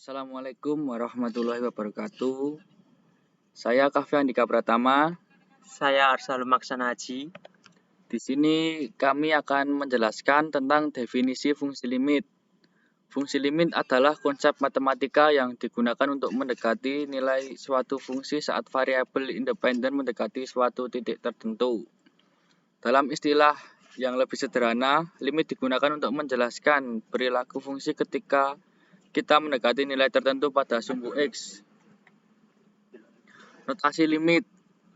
Assalamualaikum warahmatullahi wabarakatuh. Saya Kaffi Andika Pratama. Saya Arsalul Maksana Haji. Di sini kami akan menjelaskan tentang definisi fungsi limit. Fungsi limit adalah konsep matematika yang digunakan untuk mendekati nilai suatu fungsi saat variabel independen mendekati suatu titik tertentu. Dalam istilah yang lebih sederhana, limit digunakan untuk menjelaskan perilaku fungsi ketika kita mendekati nilai tertentu pada sumbu X. Notasi limit.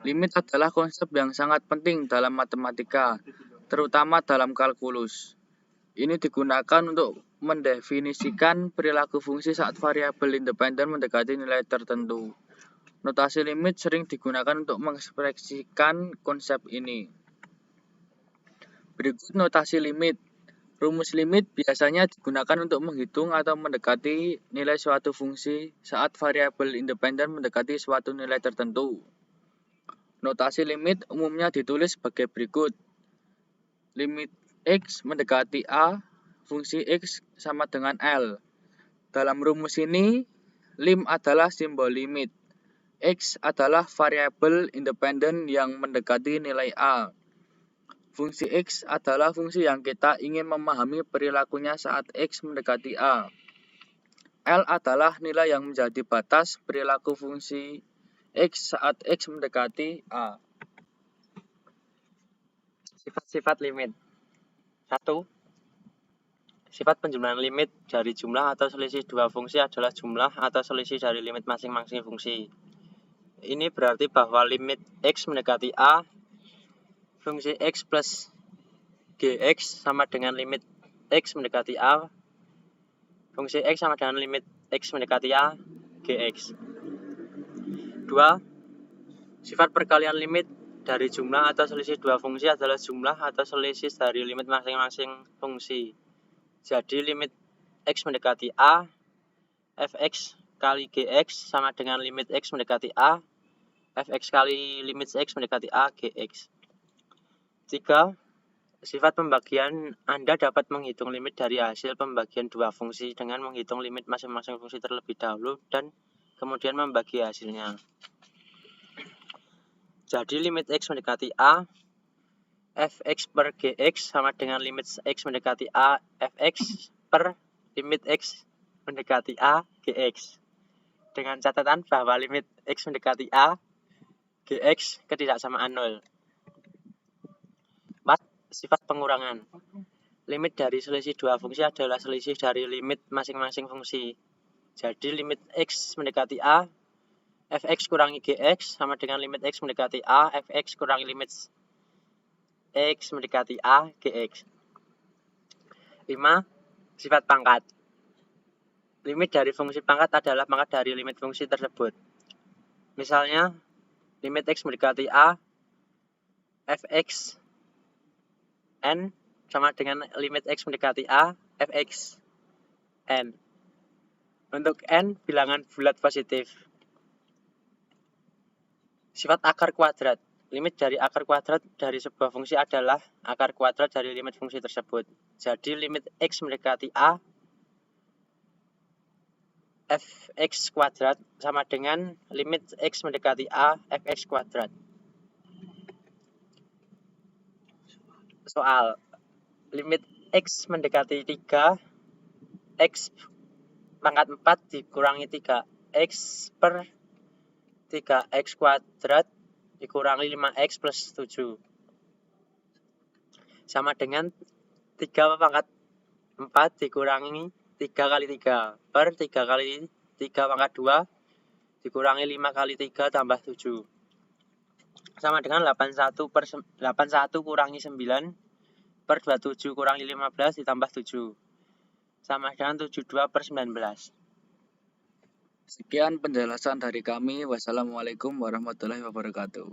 Limit adalah konsep yang sangat penting dalam matematika, terutama dalam kalkulus. Ini digunakan untuk mendefinisikan perilaku fungsi saat variabel independen mendekati nilai tertentu. Notasi limit sering digunakan untuk mengekspresikan konsep ini. Berikut notasi limit. Rumus limit biasanya digunakan untuk menghitung atau mendekati nilai suatu fungsi saat variabel independen mendekati suatu nilai tertentu. Notasi limit umumnya ditulis sebagai berikut. Limit X mendekati A, fungsi X sama dengan L. Dalam rumus ini, lim adalah simbol limit. X adalah variabel independen yang mendekati nilai A. Fungsi X adalah fungsi yang kita ingin memahami perilakunya saat X mendekati A. L adalah nilai yang menjadi batas perilaku fungsi X saat X mendekati A. Sifat-sifat limit. 1. Sifat penjumlahan limit dari jumlah atau selisih dua fungsi adalah jumlah atau selisih dari limit masing-masing fungsi. Ini berarti bahwa limit X mendekati A, fungsi X plus Gx sama dengan limit X mendekati A, fungsi X sama dengan limit X mendekati A, Gx. 2. Sifat perkalian limit dari jumlah atau selisih dua fungsi adalah jumlah atau selisih dari limit masing-masing fungsi. Jadi limit X mendekati A, fx kali Gx sama dengan limit X mendekati A, fx kali limit X mendekati A, Gx. 3. Sifat pembagian, Anda dapat menghitung limit dari hasil pembagian dua fungsi dengan menghitung limit masing-masing fungsi terlebih dahulu dan kemudian membagi hasilnya. Jadi limit X mendekati A, fx per Gx sama dengan limit X mendekati A, fx per limit X mendekati A, Gx. Dengan catatan bahwa limit X mendekati A, Gx ketidaksamaan 0. 4. Sifat pengurangan. Limit dari selisih dua fungsi adalah selisih dari limit masing-masing fungsi. Jadi limit X mendekati A, fx kurangi Gx sama dengan limit X mendekati A, fx kurangi limit X mendekati A, Gx. 5. Sifat pangkat. Limit dari fungsi pangkat adalah pangkat dari limit fungsi tersebut. Misalnya, limit X mendekati A, fx n sama dengan limit X mendekati A, fx n. Untuk n, bilangan bulat positif. Sifat akar kuadrat. Limit dari akar kuadrat dari sebuah fungsi adalah akar kuadrat dari limit fungsi tersebut. Jadi limit X mendekati A, fx kuadrat sama dengan limit X mendekati A, fx kuadrat. Soal. Limit X mendekati 3, X pangkat 4 dikurangi 3X per 3X kuadrat dikurangi 5X plus 7. Sama dengan 3 pangkat 4 dikurangi 3 kali 3 per 3 kali 3 pangkat 2 dikurangi 5 kali 3 tambah 7. Sama dengan 81 kurangi 9 per 27 kurangi 15 ditambah 7. Sama dengan 72 per 19. Sekian penjelasan dari kami. Wassalamualaikum warahmatullahi wabarakatuh.